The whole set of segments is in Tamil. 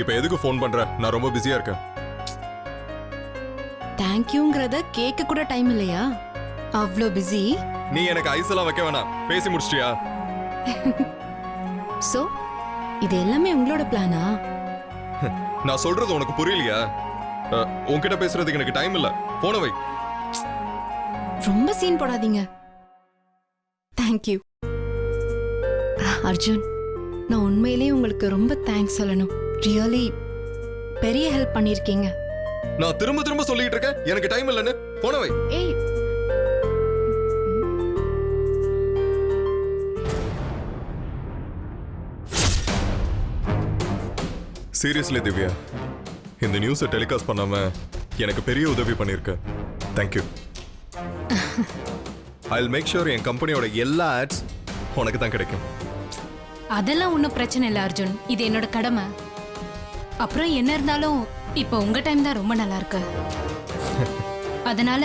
இப்ப எதுக்கு ஃபோன் பண்ற? நான் ரொம்ப பிஸியா இருக்கேன். தேங்க்யூங்கிறத கேட்க கூட டைம் இல்லையா? அவ்வளோ பிஸி. நீ எனக்கு ஐஸ் எல்லாம் வைக்க வேணாம். பேசி முடிச்சிட்டியா? சோ இது எல்லாமே உங்களோட பிளானா? நான் சொல்றது உனக்கு புரியலையா? உன்கிட்ட பேசுறதுக்கு எனக்கு டைம் இல்ல. போன வை. ரொம்ப சீன் போடாதீங்க. தேங்க்யூ அர்ஜுன். நான் உண்மையிலேயே உங்களுக்கு ரொம்ப தேங்க்ஸ் சொல்லணும். ரியலி பெரிய ஹெல்ப் பண்ணிருக்கீங்க. நான் திரும்ப திரும்ப சொல்லிட்டு இருக்கேன் எனக்கு டைம் இல்லன்னு. போன வை. ஏய் சீரியஸ்லி திவ்யா, இந்த நியூஸை டெலிகாஸ்ட் பண்ணாம எனக்கு பெரிய உதவி பண்ணிருக்க. தேங்க்யூ. I'll make sure என் கம்பெனியோட எல்லா ஆட்ஸ் உனக்கு தான் கிடைக்கும். அதெல்லாம் ஒன்றும் பிரச்சனை இல்லை அர்ஜுன், இது என்னோட கடமை. அப்புறம் என்ன இருந்தாலும் இப்போ உங்க டைம் தான் ரொம்ப நல்லா இருக்கு. அதனால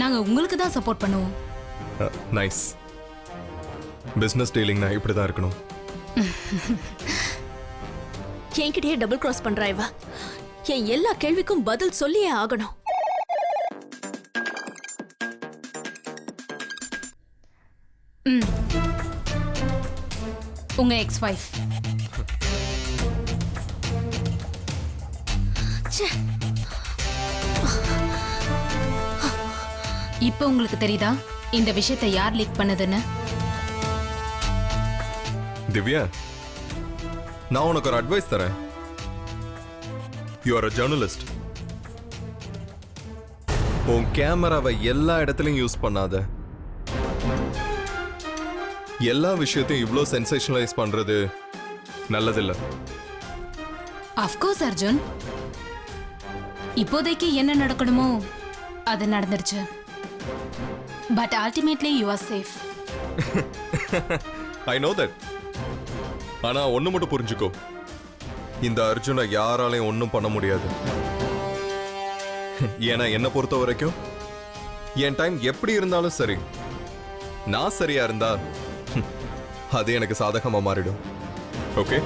நாங்க உங்களுக்கு தான் சப்போர்ட் பண்ணுவோம். நைஸ். பிசினஸ் டீலிங்னா இப்படி தான் இருக்கணும். என்கிட்டயே டபுள் கிராஸ் பண்றா இவ. என் எல்லா கேள்விக்கும் பதில் சொல்லியே ஆகணும். உங்க எக்ஸ் வைஃப். இப்போ உங்களுக்கு தெரியுதா இந்த விஷயத்தை யார் லீக் பண்ணதுன்னு? திவ்யா, நான் உனக்கு ஒரு அட்வைஸ் தரேன். You are a journalist. உன் கேமராவை எல்லா இடத்துலயும் யூஸ் பண்ணாத. எல்லா விஷயத்தையும் இவ்ளோ சென்சேஷனலைஸ் பண்றது நல்லதில்லை. அஃப்கோர்ஸ் அர்ஜுன், இப்போதைக்கு என்ன நடக்கணுமோ அது நடந்துருச்சு. But ultimately you are safe. I know that. ஆனா ஒண்ணு மட்டும் புரிஞ்சுக்கோ, இந்த அர்ஜுனை யாராலையும் ஒன்றும் பண்ண முடியாது. ஏன்னா என்ன பொறுத்த வரைக்கும் என் டைம் எப்படி இருந்தாலும் சரி, நான் சரியா இருந்தா அது எனக்கு சாதகமா மாறிடும். Okay,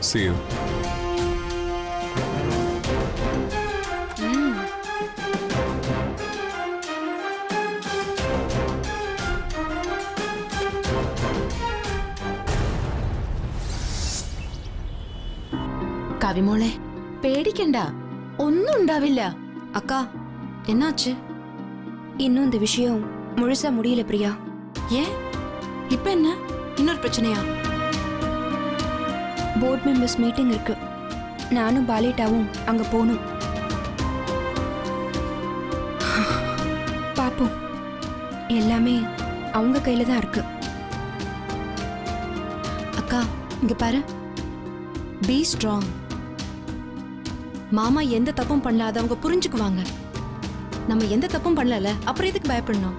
see you. കവിമോളെ പേടിക്കണ്ട, ഒന്നും ഉണ്ടാവില്ല. அக்கா, என்னாச்சு? இன்னும் இந்த விஷயம் முழுசா முடியல பிரியா. ஏன் இப்ப என்ன இன்னொரு பிரச்சனையா? போர்ட் மெம்பர்ஸ் மீட்டிங் இருக்கு. நானும் பாலேட்டாவும் அங்க போகணும். பாப்போம், எல்லாமே அவங்க கையில தான் இருக்கு. அக்கா இங்க பாரு, பி ஸ்ட்ராங். மாமா எந்த தப்பும் பண்ணாத அவங்க புரிஞ்சுக்குவாங்க. நம்ம எந்த தப்பும் பண்ணல, அப்புறம் எதுக்கு பயப்படணும்?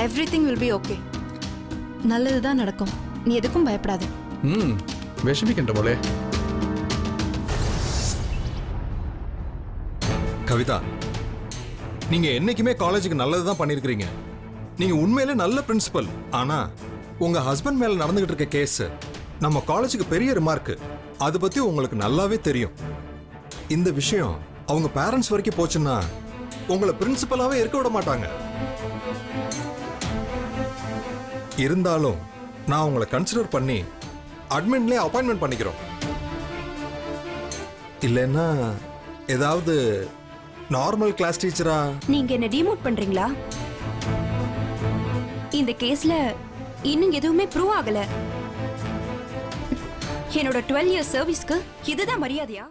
Everything will be okay. நல்லதுதான் நடக்கும். நீ எதுக்கும் பயப்படாத. விஷமிக்கின்ற போலே. கவிதா, நீங்க என்னைக்குமே காலேஜுக்கு நல்லதுதான் பண்ணிருக்கீங்க. நீங்க உண்மையிலே நல்ல பிரின்சிபல். ஆனா உங்க ஹஸ்பண்ட் மேல நடந்துகிட்டு இருக்க கேஸ் நம்ம காலேஜுக்கு பெரிய ரிமார்க். அதை பத்தி உங்களுக்கு நல்லாவே தெரியும். இந்த விஷயம் அவங்க பேரண்ட்ஸ் வரைக்கும் போச்சுன்னா உங்களை பிரின்சிபலாவே இருக்க விட மாட்டாங்க. இருந்தாலும் நான் உங்களை கன்சிடர் பண்ணி அட்மின்லயே அப்பாயின்மெண்ட் பண்ணிக்கிறோம். இல்லைன்னா ஏதாவது நார்மல் கிளாஸ் டீச்சரா. நீங்க என்ன டிமோட் பண்றீங்களா? இந்த கேஸ்ல இன்னும் எதுவுமே ப்ரூவ் ஆகல. என்னோட 12 இயர்ஸ் சர்வீஸ்க்கு இதுதான் மரியாதையா?